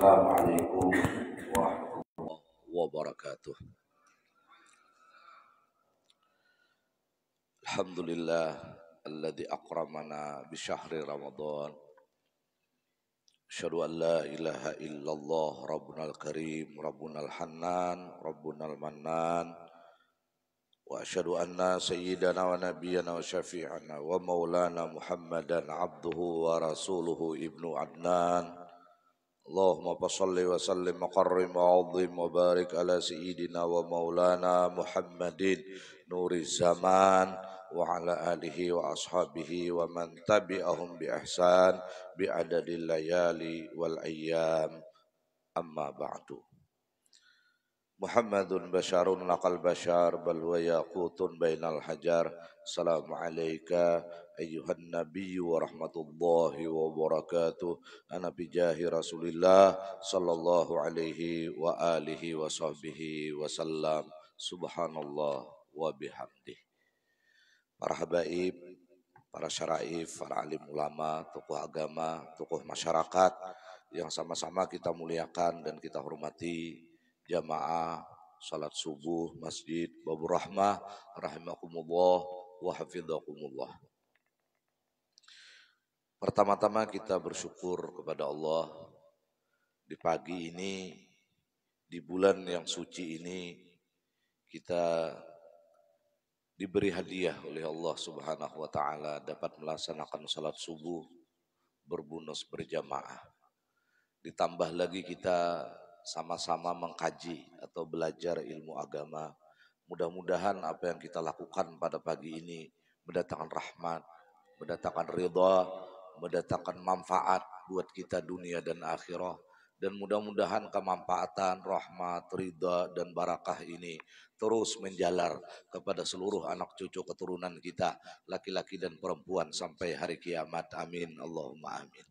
Assalamualaikum warahmatullahi wabarakatuh. Alhamdulillah alladzi akramana bi syahri Ramadan. Asyhadu an la ilaha illallah rabbunal karim, rabbunal hannan, rabbunal mannan. Wa asyhadu anna sayyidana wa nabiyyana wa syafi'ana wa maulana Muhammadan abduhu wa rasuluhu ibnu Adnan. Allahumma salli wa sallim wa qarrim wa azim wa barik ala sayyidina wa maulana Muhammadin nuri zaman wa ala alihi wa ashabihi wa man tabi'ahum bi ihsan bi adadil layali wal ayyam amma ba'du. Muhammadun basyarun laqal basyar bal huwa yaqutun bainal hajar. Assalamu alayka ayyuhan nabiyyu wa rahmatullahi wa barakatuh. Ana bijahi Rasulillah sallallahu alaihi wa alihi wa sahbihi wa sallam. Subhanallah wa bihamdih. Para habaib, para syaraif, para alim ulama, tokoh agama, tokoh masyarakat yang sama-sama kita muliakan dan kita hormati, jamaah salat subuh Masjid Babur Rahmah rahimakumullah wa hafidhakumullah. Pertama-tama kita bersyukur kepada Allah di pagi ini, di bulan yang suci ini, kita diberi hadiah oleh Allah Subhanahu wa taala dapat melaksanakan salat subuh berbunus berjamaah. Ditambah lagi kita sama-sama mengkaji atau belajar ilmu agama. Mudah-mudahan apa yang kita lakukan pada pagi ini mendatangkan rahmat, mendatangkan ridha, mendatangkan manfaat buat kita dunia dan akhirah. Dan mudah-mudahan kemanfaatan, rahmat, ridha dan barakah ini terus menjalar kepada seluruh anak cucu keturunan kita, laki-laki dan perempuan sampai hari kiamat. Amin. Allahumma amin.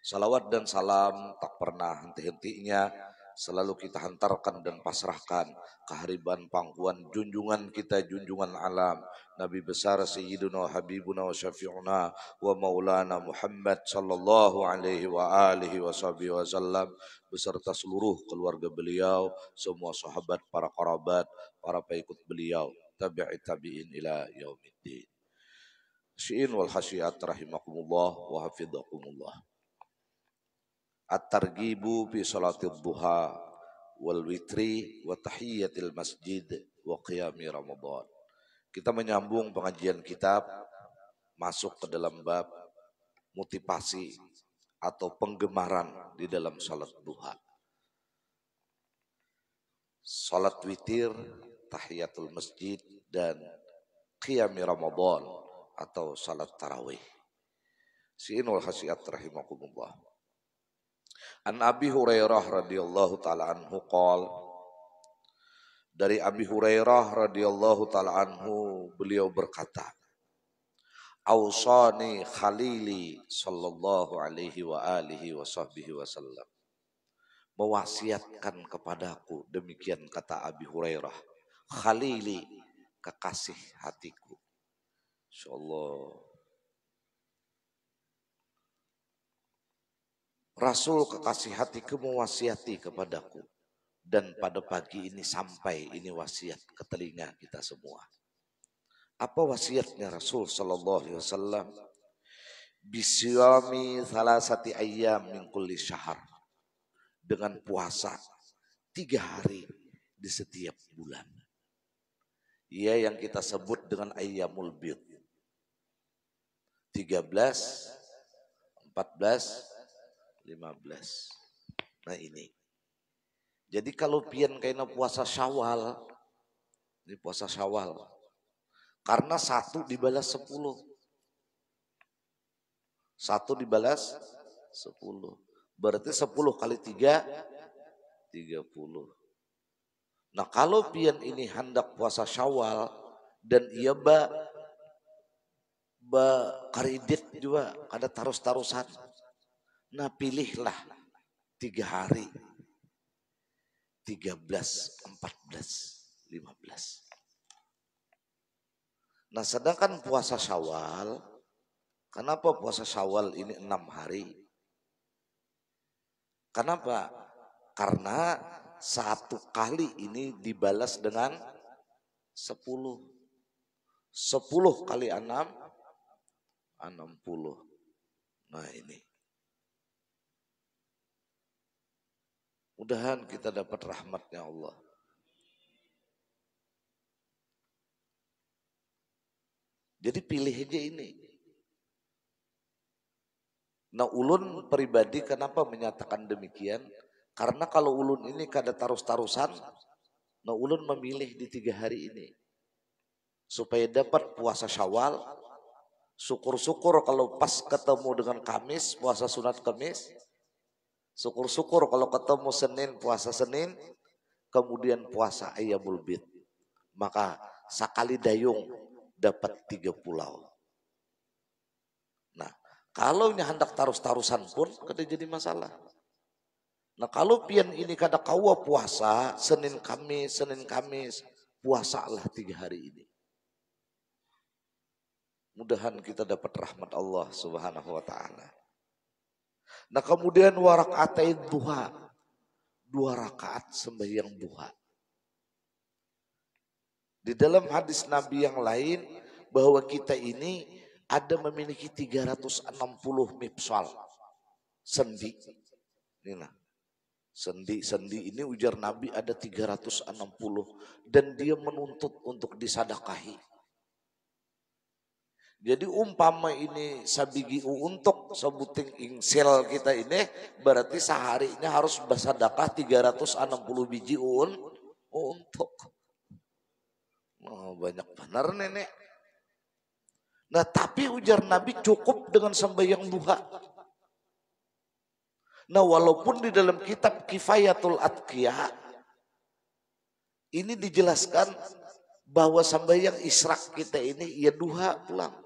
Salawat dan salam tak pernah henti-hentinya selalu kita hantarkan dan pasrahkan kehariban pangkuan junjungan kita, junjungan alam, Nabi besar Sayyiduna Habibuna wa Syafi'una wa Maulana Muhammad sallallahu alaihi wa alihi wa sahbihi wasallam beserta seluruh keluarga beliau, semua sahabat, para kerabat, para pengikut beliau, tabi'i tabi'in ila yaumiddin. Syi'in wal hasyiat rahimakumullah wa hafidhakumullah. At-targhibu fi salatil duha wal witri wa tahiyyatil masjid wa qiyami Ramadan. Kita menyambung pengajian kitab masuk ke dalam bab motivasi atau penggemaran di dalam salat duha. Salat witir, tahiyatul masjid dan qiyami Ramadan atau salat tarawih. Si'inul khasiat rahimakumullah. An Abi Hurairah radhiyallahu taala anhu qol, dari Abi Hurairah radhiyallahu taala anhu beliau berkata, Ausani khalili sallallahu alaihi wa alihi wa sahbihi wasallam, mewasiatkan kepadaku, demikian kata Abi Hurairah, khalili, kekasih hatiku. Insyaallah Rasul kekasih hatiku mewasiati kepadaku. Dan pada pagi ini sampai ini wasiat ke telinga kita semua. Apa wasiatnya Rasul sallallahu alaihi wasallam? Bisyami salasati ayyam min kulli syahr. Dengan puasa 3 hari di setiap bulan. Ia yang kita sebut dengan ayyamul bid. 13, 14, 15. Nah ini. Jadi kalau pian kaina puasa Syawal, ini puasa Syawal. Karena 1 dibalas 10. 1 dibalas 10. Berarti 10 kali 3, 30. Nah kalau pian ini hendak puasa Syawal dan ia ba karidit juga ada tarus-tarusan. Nah pilihlah 3 hari, 13, 14, 15. Nah sedangkan puasa Syawal, kenapa puasa Syawal ini 6 hari? Kenapa? Karena satu kali ini dibalas dengan 10. 10 kali 6, 60. Nah ini. Mudahan kita dapat rahmatnya Allah. Jadi pilih aja ini. Nah ulun pribadi kenapa menyatakan demikian? Karena kalau ulun ini kada tarus-tarusan, nah ulun memilih di 3 hari ini. Supaya dapat puasa Syawal, syukur-syukur kalau pas ketemu dengan Kamis, puasa sunat Kamis. Syukur-syukur kalau ketemu Senin, puasa Senin. Kemudian puasa Ayyamul Bid. Maka sekali dayung dapat 3 pulau. Nah kalau hendak tarus-tarusan pun kada jadi masalah. Nah kalau pian ini kada kawa puasa Senin Kamis, puasalah 3 hari ini. Mudahan kita dapat rahmat Allah Subhanahu wa taala. Nah kemudian warakaatain duha, 2 rakaat sembahyang duha. Di dalam hadis Nabi yang lain bahwa kita ini ada memiliki 360 mifsal sendi. Inilah sendi ini ujar Nabi ada 360 dan dia menuntut untuk disadakahi. Jadi umpama ini sabigi untuk sebuting ingsel kita ini berarti seharinya harus bersedekah 360 biji untuk. Oh, banyak benar nenek. Nah tapi ujar Nabi cukup dengan sembahyang duha. Nah walaupun di dalam kitab Kifayatul Atqiya ini dijelaskan bahwa sembahyang israk kita ini ya duha pulang.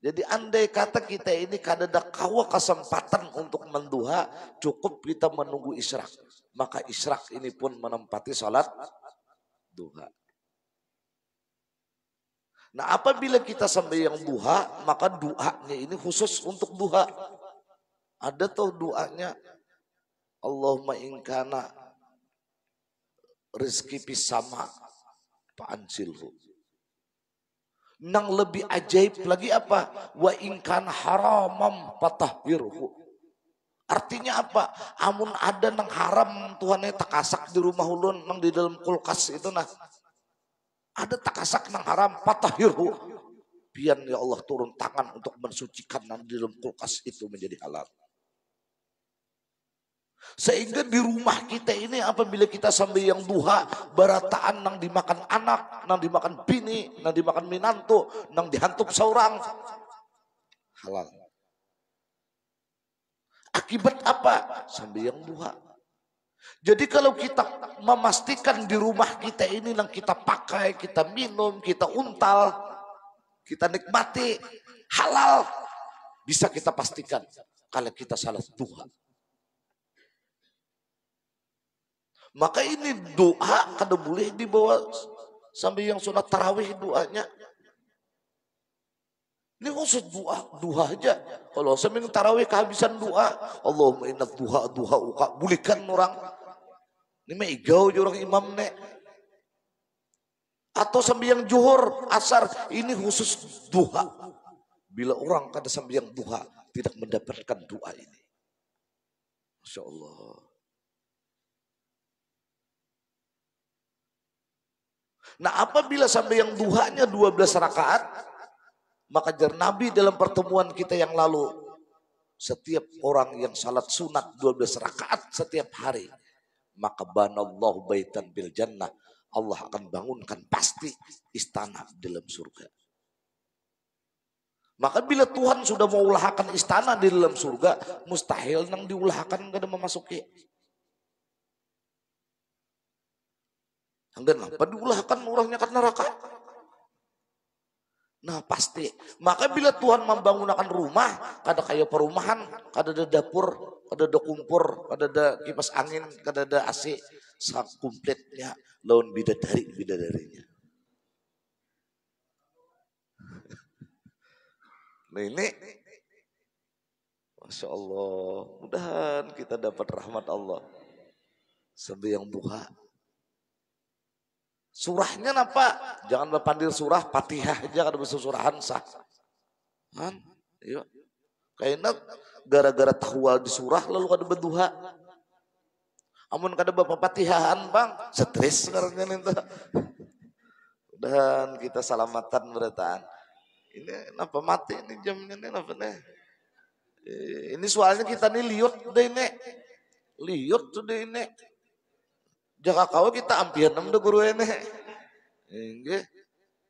Jadi andai kata kita ini kadada kawa kesempatan untuk menduha, cukup kita menunggu israk. Maka israk ini pun menempati salat duha. Nah apabila kita sembahyang duha, maka duanya ini khusus untuk duha. Ada tuh duanya, Allahumma inkana rizki pisama fa'ansilhu. Nang lebih ajaib lagi apa? Wa ingkan haramam patahhirhu. Artinya apa? Amun ada nang haram Tuhannya takasak di rumah ulun nang di dalam kulkas itu nah. Ada takasak nang haram patahhirhu. Pian ya Allah turun tangan untuk mensucikan nang di dalam kulkas itu menjadi halal. Sehingga di rumah kita ini apabila kita sembahyang duha, barataan nang dimakan anak, nang dimakan bini, nang dimakan minantu, nang dihantup seorang halal. Akibat apa? Sembahyang duha. Jadi kalau kita memastikan di rumah kita ini nang kita pakai, kita minum, kita untal, kita nikmati halal, bisa kita pastikan kalau kita salat duha. Maka ini doa kada boleh dibawa sampai yang sunat tarawih doanya. Ini khusus doa aja. Kalau sampai tarawih kehabisan doa, Allahumma inna duha uka bulikan orang. Ini mah igau orang imam nek. Atau sampai yang juhur asar ini khusus doa. Bila orang kada sampai yang doa tidak mendapatkan doa ini. Masya Allah. Nah apabila sampai yang duhanya 12 rakaat, maka jar Nabi dalam pertemuan kita yang lalu, setiap orang yang salat sunat 12 rakaat setiap hari, maka banallahu baitan bil jannah, Allah akan bangunkan pasti istana dalam surga. Maka bila Tuhan sudah mau ulahkan istana di dalam surga, mustahil nang diulahkan kada memasuki. Anggan apa diulahkan orangnya ke neraka? Nah pasti. Maka bila Tuhan membangunkan rumah, kada kayak perumahan, kada ada dapur, kada ada kumpur, kada ada kipas angin, kada ada AC, sak kompletnya lawan bidadarinya. Nah ini, Masya Allah, mudahan kita dapat rahmat Allah. Sampai yang duha. Surahnya apa? Jangan pandir surah, Fatihah aja kada bisa surahan sah. Kan? Iya. Kayaknya gara-gara tahwal di surah lalu kada berduha. Amun kada bapak Fatihahan bang, stres sekarang itu. Dan kita salamatan berataan. Ini kenapa mati ini jamnya ini kenapa nih? Ini soalnya kita nih liut deh ini. Liut tuh deh ini. Jaka kau kita ampian deh guru ini. Enggak.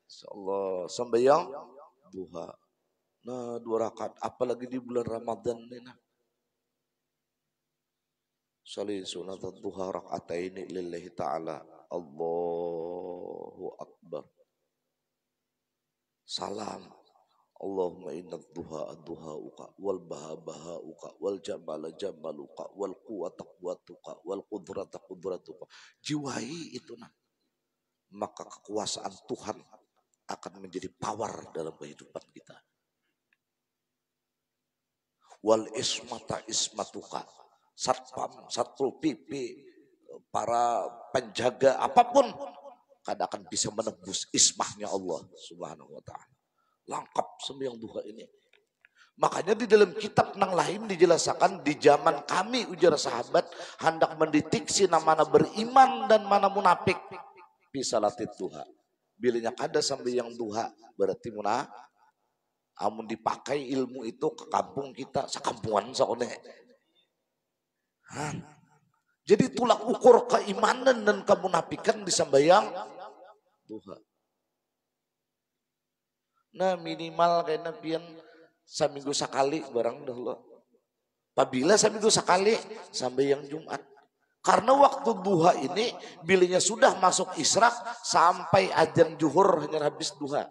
Insyaallah sembahyang duha. Nah 2 rakaat apalagi di bulan Ramadan ini nah. Sholli sunat duha raka'ataini lillahi ta'ala. Allahu akbar. Salam. Allahumma inna duha uka wal baha uka wal jamala jamaluka wal quwata quwatuka wal qudrata qudratuka. Jiwai itu nah. Maka kekuasaan Tuhan akan menjadi power dalam kehidupan kita. Wal ismata ismatuka. Satpam, satpol PP, para penjaga apapun kada akan bisa menembus ismahnya Allah Subhanahu wa taala. Lengkap sembahyang duha ini. Makanya di dalam kitab nang lain dijelaskan di zaman kami ujar sahabat hendak mendeteksi mana beriman dan mana munafik. Bisa latih duha. Bilanya kada sembahyang duha berarti munafik. Amun dipakai ilmu itu ke kampung kita sakampungan sakone. Jadi tolak ukur keimanan dan kemunafikan di sembahyang duha. Nah minimal kayaknya pian seminggu sekali barang dahulu. Apabila seminggu sekali sembahyang Jumat. Karena waktu duha ini bilanya sudah masuk israk sampai adzan zuhur hanya habis duha.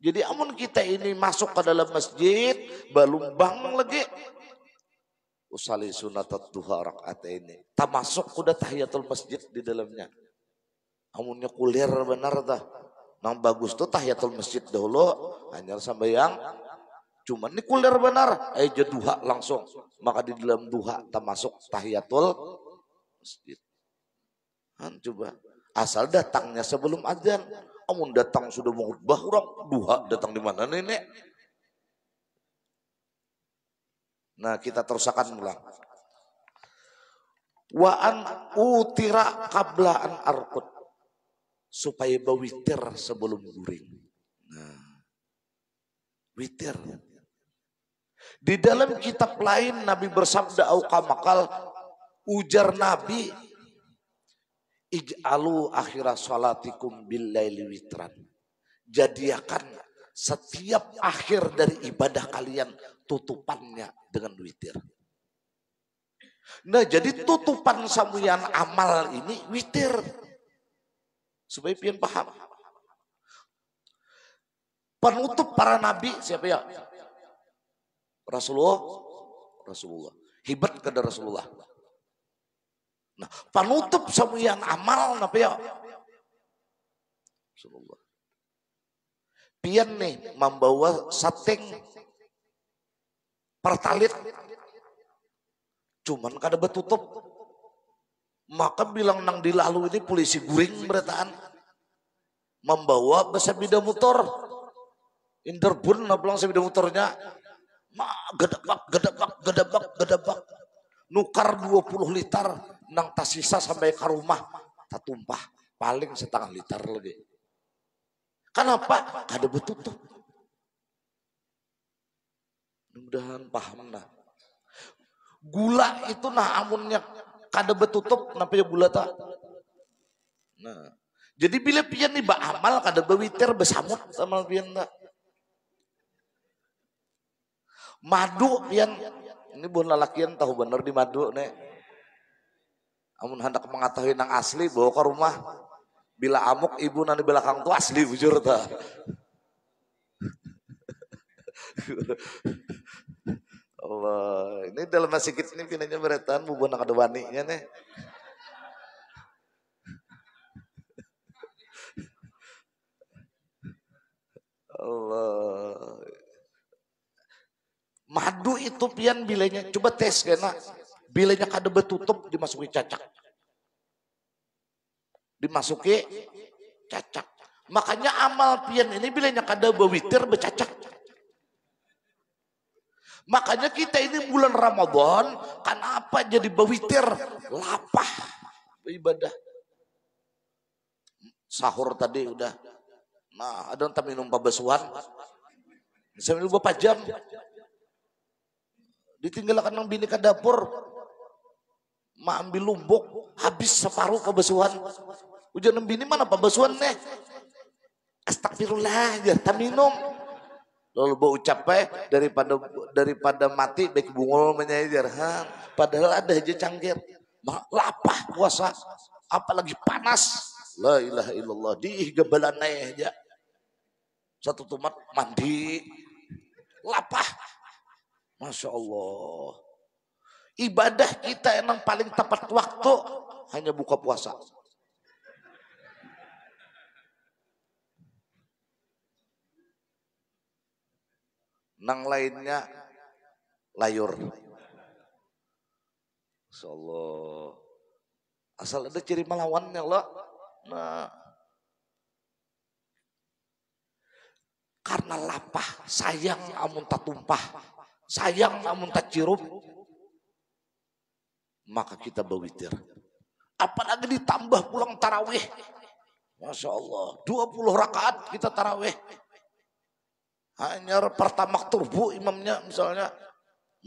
Jadi amun kita ini masuk ke dalam masjid balumbang lagi. Usali sunatat duha raka'ataini. Tak masuk udah tahiyatul masjid di dalamnya. Amunnya kuliah benar dah. Nang bagus tuh tahiyatul masjid dahulu. Hanya sambayang. Cuman ini kuliah benar. Aja duha langsung. Maka di dalam duha tak masuk tahiyatul masjid. Han coba. Asal datangnya sebelum adzan. Amun datang sudah mau khutbah orang. Duha datang di mana nenek? Nah kita terusakan ulang. Wa an utira qabla an arkut. Supaya bawitir sebelum guring. Nah, witir. Di dalam kitab lain Nabi bersabda au kamakal ujar Nabi ij'alu akhira salatikum billaili witran. Jadikan setiap akhir dari ibadah kalian tutupannya dengan witir. Nah jadi tutupan sambuyan amal ini witir. Supaya pian paham. Penutup para nabi siapa ya? Rasulullah. Hibat kepada Rasulullah. Nah penutup sambuyan amal apa ya? Rasulullah. Pian nih membawa sateng pertalit cuman kada betutup maka bilang nang dilalu ini polisi guring berataan membawa sepeda motor interbun nabelang sepeda motornya gedebak nukar 20 liter nang tas sisa sampai ke rumah tak tumpah paling setengah liter lagi. Kenapa? Kada betutup. Mudah-mudahan paham nah. Gula itu nah amunnya kada betutup kenapa ya gula tak? Nah, jadi bila pian nih amal kada bewitir besamut sama pian tak. Madu pian ini bukan lalakian tahu bener di madu nih. Amun hendak mengetahui nang asli bawa ke rumah. Bila amuk ibu nanti belakang tuh asli bujur tak. Allah, ini dalam masjid ini pinanya beretan bubun nak ada waninya nih. Allah. Madu itu pian bilenya, coba tes kena. Bilenya kada betutup dimasuki cacak. Dimasuki cacak. Makanya amal pian ini bilanya kada bewitir becacak. Makanya kita ini bulan Ramadan, kenapa jadi bewitir? Lapah ibadah. Sahur tadi udah. Nah, ada yang minum pabasuhan. Sambil beberapa jam. Ditinggalkan ng bini ke dapur. Ma ambil lumbuk, habis separuh pabasuhan. Ujian ng bini mana pabasuhan nih? Astagfirullah aja, tak minum. Lalu bau ucap daripada mati baik bungul menyajar. Padahal ada aja cangkir. Lapah puasa, apalagi panas. La ilaha illallah, diihgabalanai aja. Satu tumat mandi, lapah. Masya Allah. Ibadah kita yang paling tepat waktu hanya buka puasa. Nang lainnya layur. Masya Allah. Asal ada ciri melawannya loh. Nah, karena lapah, sayang amun tak tumpah, sayang amun tak cirup, maka kita bewitir. Apalagi ditambah pulang tarawih. Masya Allah, 20 rakaat kita tarawih. Hanya pertama turbu imamnya misalnya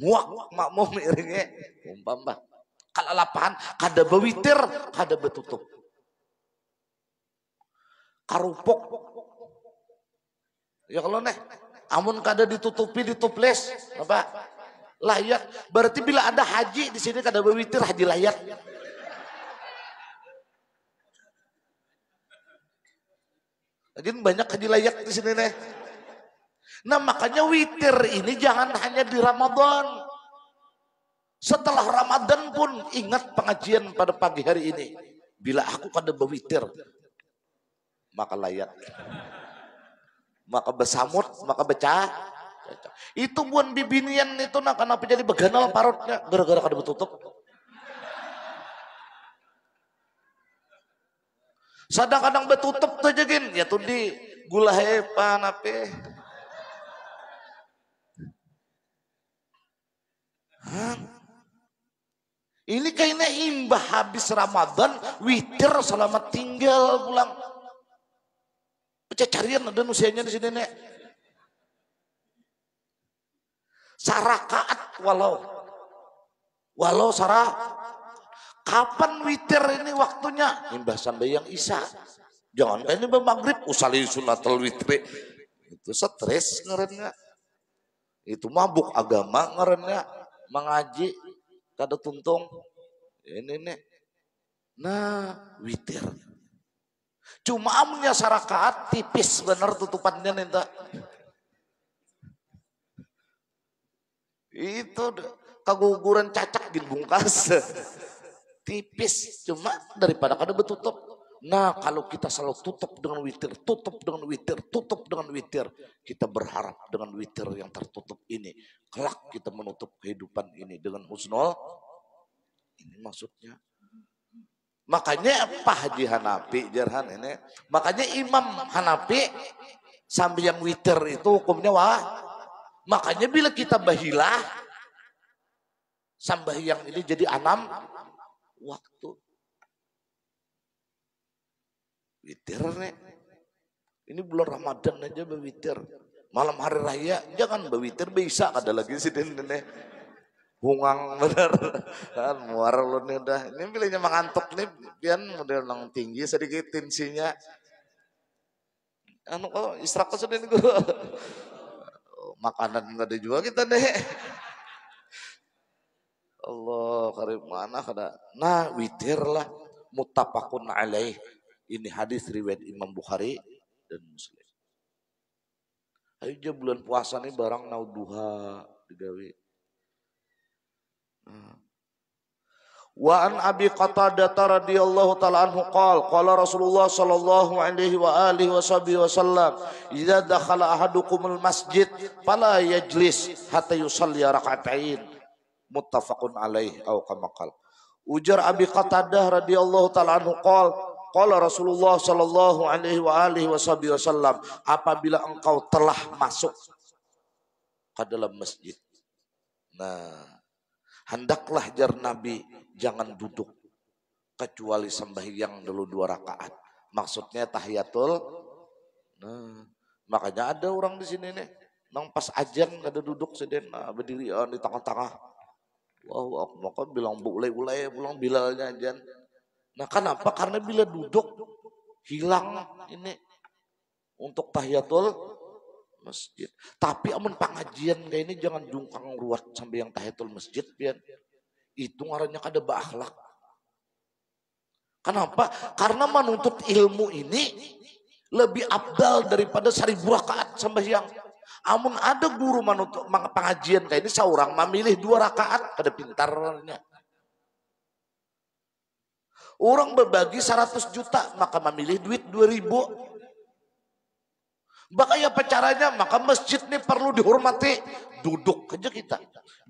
muak makmum iringnya umpama. Kalau lapangan kada bewitir, kada betutup. Karupok. Ya kalau nih, amun kada ditutupi dituples, apa? Layak. Berarti bila ada haji di sini kada bewitir, haji layak. Lagi banyak haji layak di sini nih. Nah makanya witir ini jangan hanya di Ramadan. Setelah Ramadan pun ingat pengajian pada pagi hari ini. Bila aku kada bewitir, maka layak. Maka besamut, maka becah. Itu buan bibinian itu nak kenapa jadi beganal parutnya gara-gara kada betutup. Kadang-kadang betutup tuh jagin, ya tuh di gula hepan apa. Ini kayaknya imbah habis Ramadan, witir selamat tinggal pulang. Carian ada usianya di sini nek. Sarakaat walau sarah. Kapan witir ini waktunya? Imbah sampai yang isya. Jangan kayak ini maghrib usali sunatul witri. Itu stres ngerennya. Itu mabuk agama ngerennya. Mengaji kada tuntung. Ini nih. Nah, witir. Cuma amunnya sarakaat tipis bener tutupannya nih. Itu keguguran cacak dibungkas. Tipis cuma daripada kada betutup. Nah kalau kita selalu tutup dengan witir, tutup dengan witir, tutup dengan witir, kita berharap dengan witir yang tertutup ini kelak kita menutup kehidupan ini dengan husnul. Ini maksudnya. Makanya Pak Haji Hanafi Jarhan ini, makanya Imam Hanafi sambil yang witir itu hukumnya wah. Makanya bila kita bahilah sambahyang ini jadi 6 waktu. Witir nih. Ini bulan Ramadan aja bewitir. Malam hari raya jangan bewitir bisa ada lagi sih nih. Hungang bener kan muar lu nih udah. Ini pilihnya mengantuk nih pian model yang tinggi sedikit tensinya. Anu kok istirahat sudah nih gua. Makanan enggak ada juga kita deh. Allah karim mana kada. Nah witir lah muttafaqun alaih. Ini hadis riwayat Imam Bukhari dan Muslim. Ayo bulan puasa nih barang nauduha digawe. Wa an Abi Qatadah radhiyallahu taala anhu qala Rasulullah sallallahu alaihi wa alihi wasallam idza dakhala ahadukumul masjid fala yajlis hatta yusalli rak'atain muttafaqun alaih au kama qala. Ujar Abi Qatadah radhiyallahu taala anhu qala Rasulullah sallallahu alaihi wa alihi wasallam, apabila engkau telah masuk ke dalam masjid, nah hendaklah jar Nabi jangan duduk kecuali sembahyang dulu 2 rakaat. Maksudnya tahiyatul. Nah, makanya ada orang di sini nih, nang pas ajan kada duduk seden, nah, berdiri di tengah-tengah. Wah, maka bilang ulai-ulai pulang bilalnya ajan. Nah, kenapa? Karena bila duduk hilang ini untuk tahiyatul masjid. Tapi amun pengajian kayak ini jangan jungkang ruat sampai yang tahiyatul masjid pian. Itu ngarannya kada beakhlak. Kenapa? Karena menuntut ilmu ini lebih abdal daripada 1000 rakaat sembahyang. Amun ada guru menuntut pengajian kayak ini seorang memilih 2 rakaat kada pintarnya. Orang berbagi 100 juta maka memilih duit 2000. Maka apa caranya? Maka masjid ini perlu dihormati. Duduk aja kita.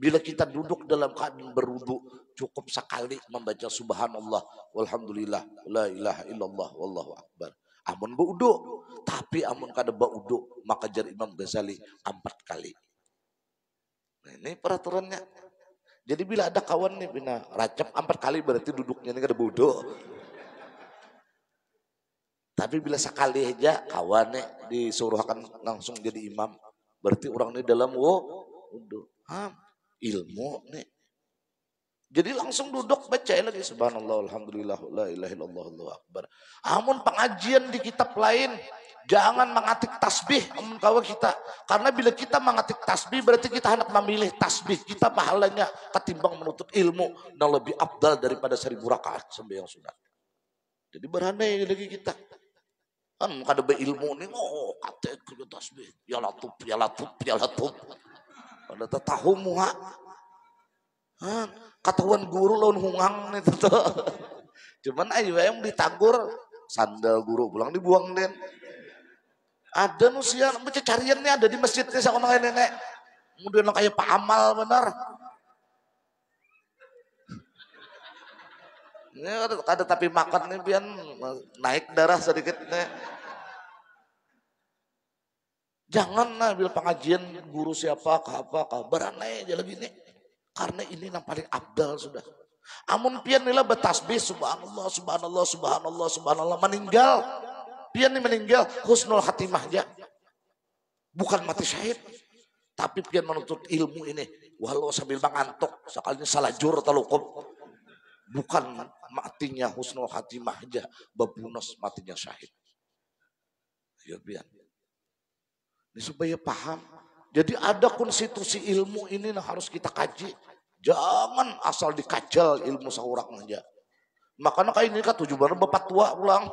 Bila kita duduk dalam keadaan berwudu, cukup sekali membaca subhanallah walhamdulillah la ilaha illallah wallahu akbar. Amun berwudu, tapi amun kada berwudu maka jar Imam Ghazali 4 kali. Nah, ini peraturannya. Jadi bila ada kawan nih bina racap 4 kali berarti duduknya ini kada berwudu. Tapi bila sekali aja kawannya disuruhkan langsung jadi imam, berarti orang ini dalam wudu. Ilmu nih. Jadi langsung duduk baca lagi subhanallah alhamdulillah la ilaha illallah allahu akbar. Amun pengajian di kitab lain jangan mengatik tasbih amun kawan kita. Karena bila kita mengatik tasbih berarti kita hendak memilih tasbih. Kita pahalanya ketimbang menuntut ilmu yang lebih abdal daripada 1000 rakaat sembahyang sunat. Jadi berandai lagi kita. Kan kada beilmu nih, kata kerja tasbih, ya latub. Pada tahu muha, katahuan guru lawan hungang nih tuh. Cuman ayo yang ditagur, sandal guru pulang dibuang den. Ada nusian, baca carian nih ada di masjidnya sama orang nenek. Kemudian kayak Pak Amal benar. Ini ada tapi makan nih pian naik darah sedikit nih. Jangan lah bila pengajian guru siapa apa kabar aneh aja lagi nih. Karena ini yang paling abdal sudah. Amun pian nila bertasbih subhanallah subhanallah subhanallah subhanallah meninggal. Pian nih meninggal husnul khatimah aja. Bukan mati syahid. Tapi pian menuntut ilmu ini walau sambil mengantuk sekalinya salah jur talukup. Bukan matinya husnul khatimah aja, babunus matinya syahid. Ya biar. Ini supaya paham. Jadi ada konstitusi ilmu ini yang harus kita kaji. Jangan asal dikajal ilmu seorang aja. Makanya kayak ini kan tujuan bapak tua pulang.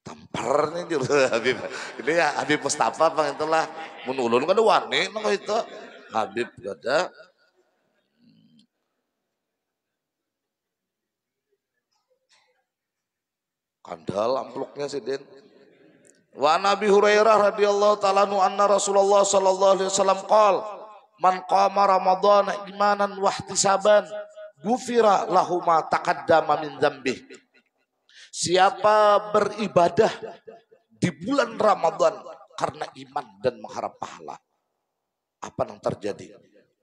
Tampar nih Habib. Ini ya Habib Mustafa bang itulah. Menulun kan wani no itu. Habib ada kandal ampluknya sih Den. Wa Nabi Hurairah radhiyallahu taala anna Rasulullah sallallahu alaihi wasallam qol man qama ramadhana imanan wa ihtisaban ghufira lahu ma taqaddama min dzambih. Siapa beribadah di bulan Ramadan karena iman dan mengharap pahala, apa yang terjadi?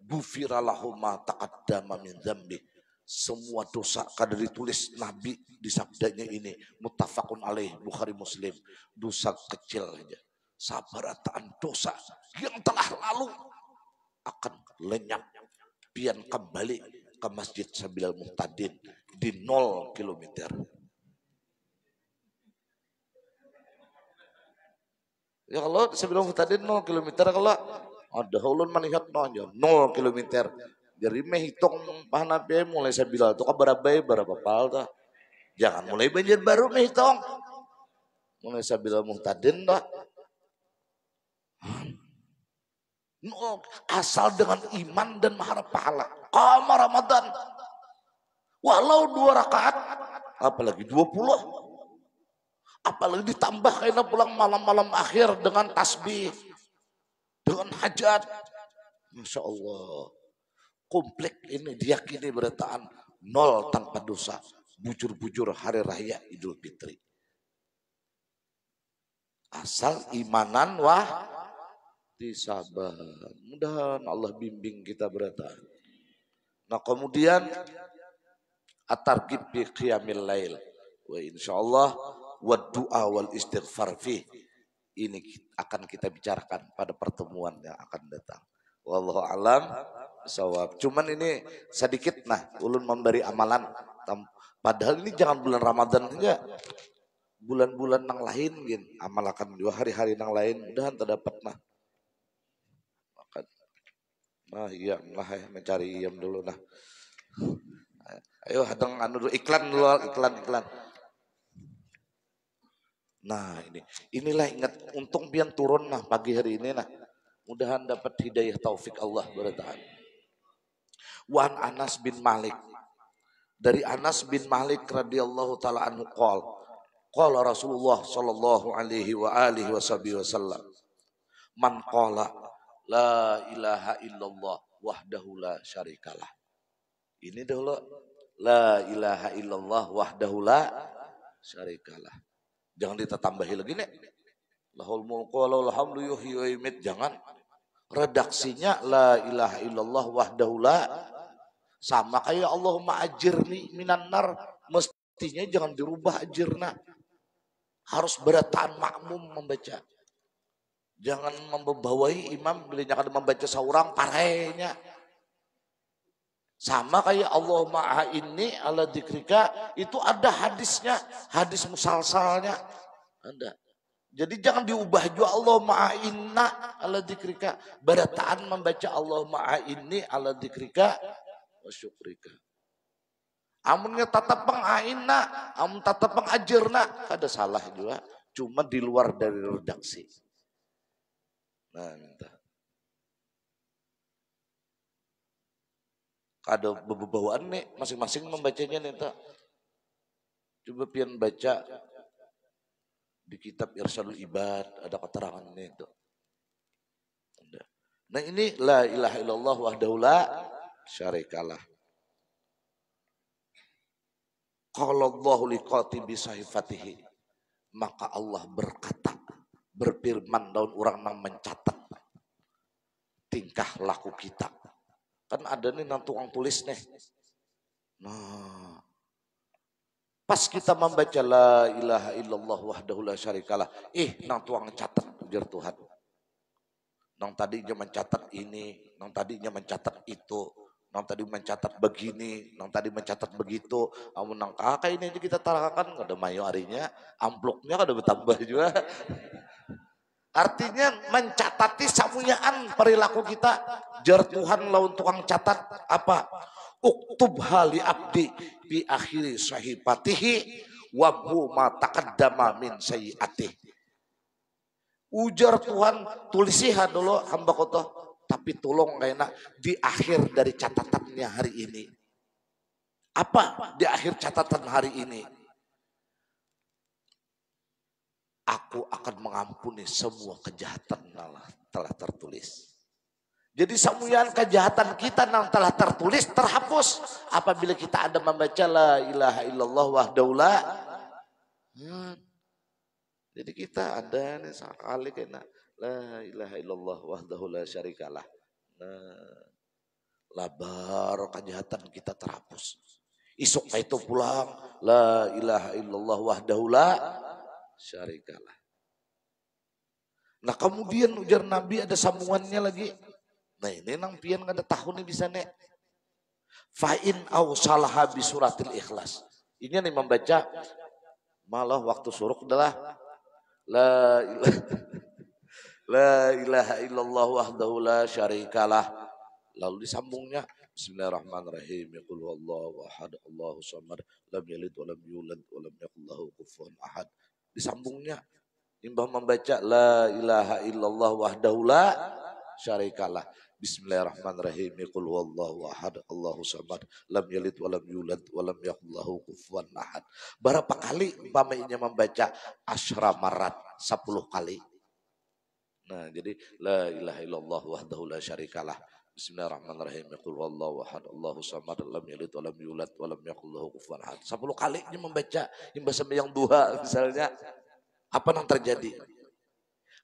Ghufira lahu ma taqaddama min dzambih. Semua dosa kada ditulis Nabi di sabdanya ini muttafaqun alaih Bukhari Muslim. Dosa kecil aja, sabarataan dosa yang telah lalu akan lenyap pian kembali ke Masjid Sabilal Muhtadin di 0 kilometer. Ya kalau Sabilal Muhtadin 0 kilometer kalau ada ulun melihat aja 0 kilometer. Jadi menghitung Nabi mulai Sabilal itu berapa pal dah. Jangan mulai banjir baru menghitung. Mulai Sabilal Muhtadin dah. No, asal dengan iman dan mengharap pahala. Qama Ramadan. Walau 2 rakaat, apalagi 20. Apalagi ditambah karena pulang malam-malam akhir dengan tasbih, dengan hajat. Masya Allah. Komplek ini diyakini beritaan nol tanpa dosa. Bujur-bujur hari raya Idul Fitri. Asal imanan disabar. Mudah-mudahan Allah bimbing kita beritaan. Nah kemudian at-targhib fi qiyamil lail. Wa insyaallah wa du'a wal istighfar fi. Ini akan kita bicarakan pada pertemuan yang akan datang. Wallahu alam sawab. Cuman ini sedikit ulun memberi amalan. Padahal ini jangan bulan Ramadan saja. Bulan-bulan yang lain gin amalkan 2 hari-hari yang lain mudahan terdapat iya mencari iyam dulu ayo hadang iklan dulu iklan. Nah inilah ingat untung pian turun pagi hari ini mudahan dapat hidayah taufik Allah bertahan. Wan Anas bin Malik, dari Anas bin Malik radhiyallahu taala anhu qala Rasulullah sallallahu alaihi wa alihi wasallam man qala la ilaha illallah wahdahu la syarikalah. Ini dulu la ilaha illallah wahdahu la syarikalah. Jangan ditambahi lagi lahul mulku wa lahul hamdu yuhyi wa yumiit, jangan. Redaksinya la ilaha illallah wahdahu la, sama kayak Allahumma ajirni minan nar, mestinya jangan dirubah ajirna. Harus berataan makmum membaca. Jangan membawai imam bila nyakad membaca seorang parainya. Sama kayak Allahumma a'inni ala dzikrika, itu ada hadisnya, hadis musalsalnya. Ada. Jadi jangan diubah juga Allahumma a'inna ala dzikrika. Berataan membaca Allahumma a'inni ala dzikrika wa syukrika. Amunnya tatap peng'ainna, amun tatap peng'ajirna, kada salah juga. Cuma di luar dari redaksi. Nah, minta. Ada bebawaan masing-masing membacanya Coba pian baca di kitab Irsyadul Ibad, ada keterangannya itu. Nah ini la ilaha illallah wahdahu la syarikalah. Qala Allahu liqatibi sahifatihi, maka Allah berkata, berfirman daun orang nang mencatat tingkah laku kita. Kan ada nang tukang tulis Nah, pas kita membaca la ilaha illallah wahdahu la syarikalah, nang tukang catat ujar Tuhan. Nang tadinya mencatat ini, nang tadinya mencatat itu, nang tadi mencatat begini, nang tadi mencatat begitu. Amun nang kakak ini aja kita tarakan, kada mayo harinya, amplopnya kada bertambah juga. Artinya mencatati samuyaan perilaku kita. Jar Tuhan lawan tukang catat apa? Uktub hali abdi bi akhiri sahifatihi wa ma taqaddama min sayyi'atih. Ujar Tuhan, tulisiha dulu hamba kotoh, tapi tolong kayaknya di akhir dari catatannya hari ini. Apa di akhir catatan hari ini? Aku akan mengampuni semua kejahatan telah tertulis. Jadi semua kejahatan kita yang telah tertulis terhapus apabila kita ada membaca la ilaha illallah wahdahu la. Jadi kita ada sekali kena la ilaha illallah wahdahu la syarikalah. Labar kejahatan kita terhapus. Isuk itu pulang la ilaha illallah wahdahu la syarikalah. Nah kemudian ujar Nabi ada sambungannya lagi. Nah ini nang pian kada tahu nih bisa Fa'in au salaha bi suratil ikhlas. Ini nih membaca malah waktu suruk adalah la ilaha illallah wahdahu la syarikalah. Lalu disambungnya Bismillahirrahmanirrahim. Qul huwallahu ahad, Allahu samad, lam yalid wa lam yulad wa lam yakul lahu kufuwan ahad. Disambungnya imbah membaca la ilaha illallah wahdahu la syarikalah. Bismillahirrahmanirrahim. Qul huwallahu ahad, Allahu samad, lam yalid walam yulad walam yakul lahu kufuwan ahad. Berapa kali umpamanya membaca asyra marat? 10 kali. Nah, jadi la ilaha illallah wahdahu la syarikalah. Bismillahirrahmanirrahim. Qul huwallahu ahad, Allahu samad, lam yalid walam yulad walam yakul lahu kufuwan ahad. 10 kali ini membaca imbas sembahyang duha misalnya. Apa yang terjadi?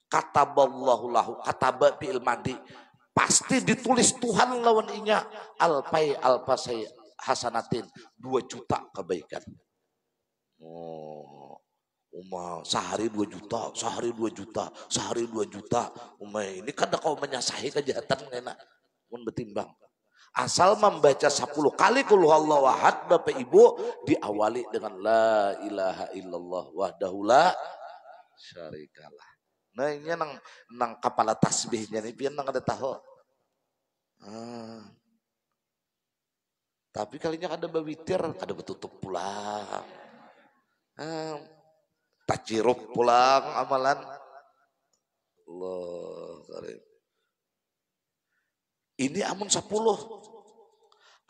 Kataballahu lahu, kataba fi'il madi. Pasti ditulis Tuhan lawan inya alpai alpasai hasanatin, 2 juta kebaikan. Oh, sehari 2 juta, sehari 2 juta, sehari 2 juta. Ini kan kau menyasahi kejahatan enak pun betimbang. Asal membaca 10 kali qul huwallahu ahad, Bapak Ibu, diawali dengan la ilaha illallah wahdahu la syarikalah. Nah ini nang kepala tasbihnya nih pian nang ada tahu. Tapi kalinya ada bawitir, ada betutup pulang. Tacirup pulang amalan. Allah karim. Ini amun 10.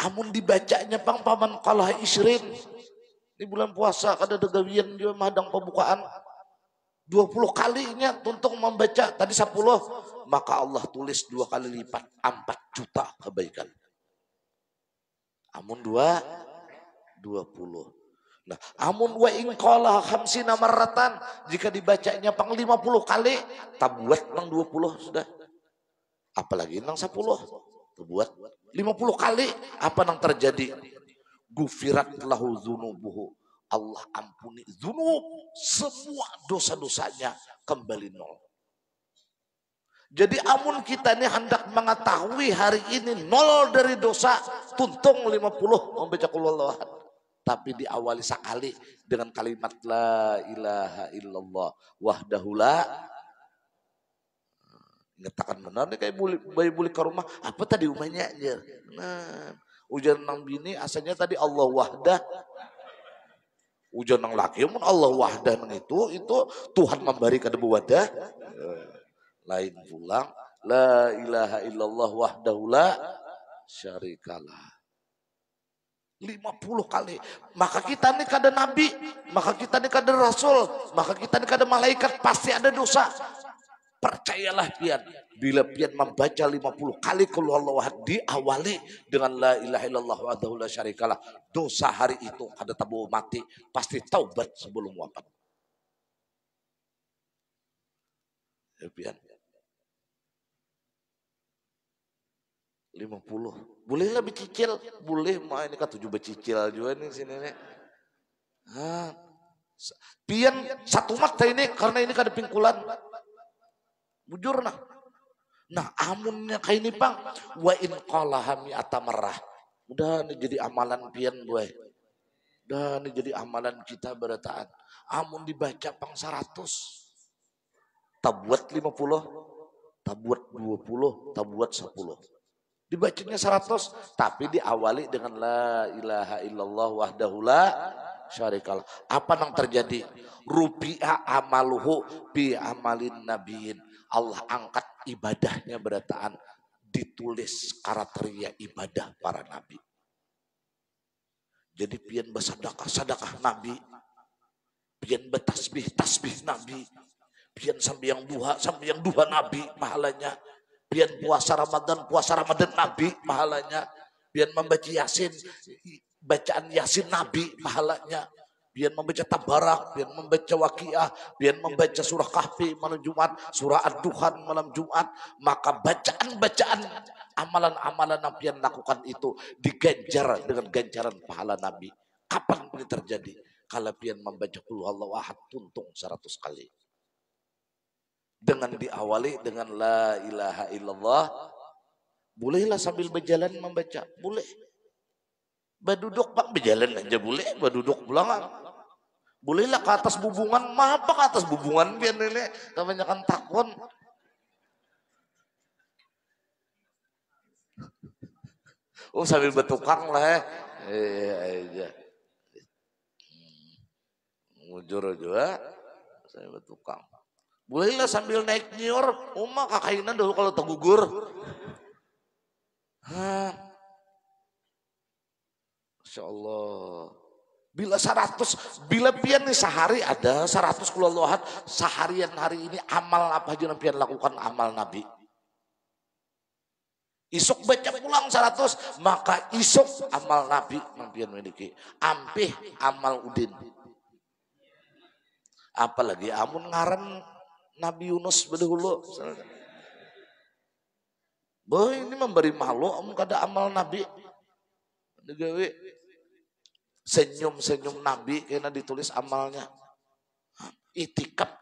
Amun dibacanya pang paman kalah isrin. Ini bulan puasa kada ada gawian dia madang pembukaan. 20 kalinya untuk membaca tadi 10, maka Allah tulis 2 kali lipat 4 juta kebaikan. Amun 20. Nah, amun wa in qala khamsina marratan, jika dibacanya pang 50 kali, tabuat nang 20 sudah. Apalagi nang 10, tabuat 50 kali, apa nang terjadi? Gufirat lahu dzunubuhu. Allah ampuni dzunub, semua dosa-dosanya kembali nol. Jadi amun kita ini hendak mengetahui hari ini nol dari dosa, tuntung 50 membaca qul huwallahu ahad. Tapi diawali sekali dengan kalimat la ilaha illallah wahdahu la. Ngetakan benar nih kayak bayi buli ke rumah, apa tadi umahnya aja. Nah, ujian nang bini asalnya tadi Allah wahdah. Ujian nang laki mun Allah wahdah nang itu Tuhan memberi kada wadah. Lain pulang la ilaha illallah wahdahu la syarikalah. 50 kali. Maka kita ini kada nabi, maka kita ini kada rasul, maka kita ini kada malaikat, pasti ada dosa. Percayalah pian, bila pian membaca 50 kali qul huwallahu ahad diawali dengan la ilaha illallah wahdahu la syarikalah, dosa hari itu kada tabu mati, pasti taubat sebelum wafat. Ya pian. 50. Boleh lah becicil, boleh mah ini kan 7 becicil juga nih sini nih. Pian satu mata ini karena ini kada pingkulan. Bujur nah. Nah amunnya kayak ini bang, wa in qalaha mi'ata marrah. Udah nih jadi amalan pian boy. Udah nih jadi amalan kita berataan. Amun dibaca pang 100. Tabuat 50, tabuat 20, tabuat 10. Dibacanya 100, tapi diawali dengan la ilaha illallah wahdahu la syarikalah. Apa yang terjadi? Rupi'a amaluhu bi amalin nabiyin. Allah angkat ibadahnya berataan, ditulis kriteria ibadah para nabi. Jadi pian bersedekah sedekah nabi, pian bertasbih tasbih nabi, pian sambil yang duha nabi pahalanya, pian puasa Ramadan nabi pahalanya, pian membaca yasin bacaan yasin nabi pahalanya, pian membaca tabarak, pian membaca waqiah, pian membaca surah kahfi malam Jumat, surah ad-duhan malam Jumat, maka bacaan-bacaan amalan-amalan yang pian lakukan itu diganjar dengan ganjaran pahala nabi. Kapan ini terjadi? Kalau pian membaca qul huwallahu ahad tuntung 100 kali. Dengan diawali dengan la ilaha illallah. Bolehlah sambil berjalan membaca, boleh. Baduduk pak berjalan aja boleh, baduduk pulang. Bolehlah ke atas bubungan, mah apa ke atas bubungan biar nenek kebanyakan takon. Oh sambil bertukang lah aja. Mujur juga saya bertukang. Bolehlah sambil naik nyor, umah kakainan dulu kalau tergugur. Masya Allah. Bila pian nih sehari ada 100 kulolohat, seharian hari ini amal apa aja yang pian lakukan amal Nabi. Isuk baca pulang 100, maka isuk amal Nabi yang pian miliki. Ampih amal udin. Apalagi amun ngaran Nabi Yunus bedahulu. Boh ini memberi malu amun kada amal Nabi. Degawi senyum-senyum Nabi kena ditulis amalnya. Itikap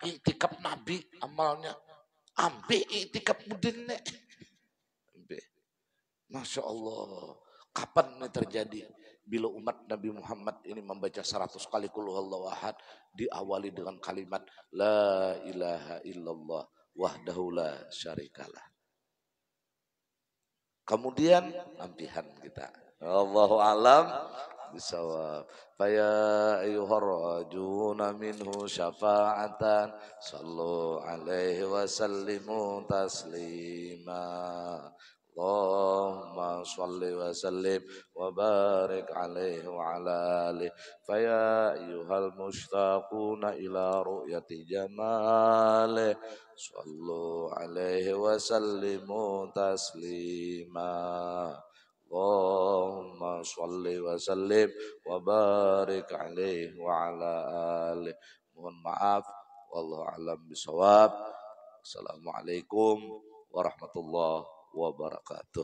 Nabi amalnya. Ampe itikap mudin nek. Masya Allah. Kapan ini terjadi? Bila umat Nabi Muhammad ini membaca 100 kali qul huwallahu ahad, diawali dengan kalimat la ilaha illallah wahdahu la syarikalah. Kemudian nampihan kita. Allahu alam bisawab. Faya ayyuhar rajuna minhu syafa'atan sallu alaihi wa sallimu taslima. Allahumma shalli wa sallim wa barik alaihi wa ala alihi. Faya ayyuhal mushtaquna ila ru'yati jamalih sallu alaihi wa sallimu taslima. Allahumma shalli wa sallim wa barik alaihi wa ala alihi. Mohon maaf, wallahu alam bisawab. Assalamualaikum warahmatullahi wabarakatuh.